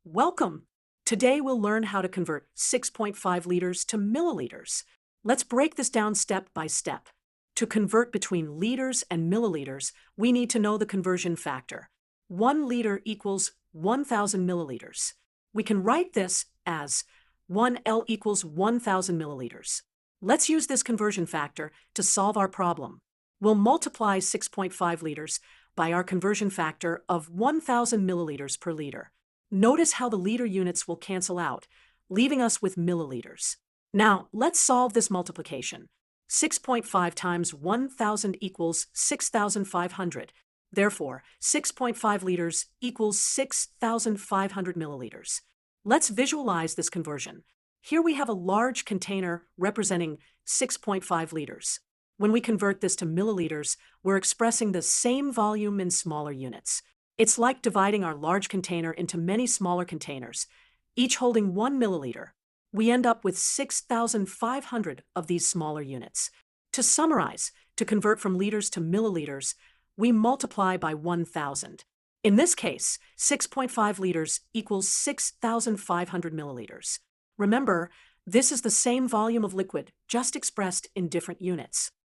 Welcome! Today we'll learn how to convert 6.5 liters to milliliters. Let's break this down step by step. To convert between liters and milliliters, we need to know the conversion factor. 1 liter equals 1,000 milliliters. We can write this as 1L equals 1,000 milliliters. Let's use this conversion factor to solve our problem. We'll multiply 6.5 liters by our conversion factor of 1,000 milliliters per liter. Notice how the liter units will cancel out, leaving us with milliliters. Now, let's solve this multiplication. 6.5 times 1,000 equals 6,500. Therefore, 6.5 liters equals 6,500 milliliters. Let's visualize this conversion. Here we have a large container representing 6.5 liters. When we convert this to milliliters, we're expressing the same volume in smaller units. It's like dividing our large container into many smaller containers, each holding 1 milliliter. We end up with 6,500 of these smaller units. To summarize, to convert from liters to milliliters, we multiply by 1,000. In this case, 6.5 liters equals 6,500 milliliters. Remember, this is the same volume of liquid, just expressed in different units.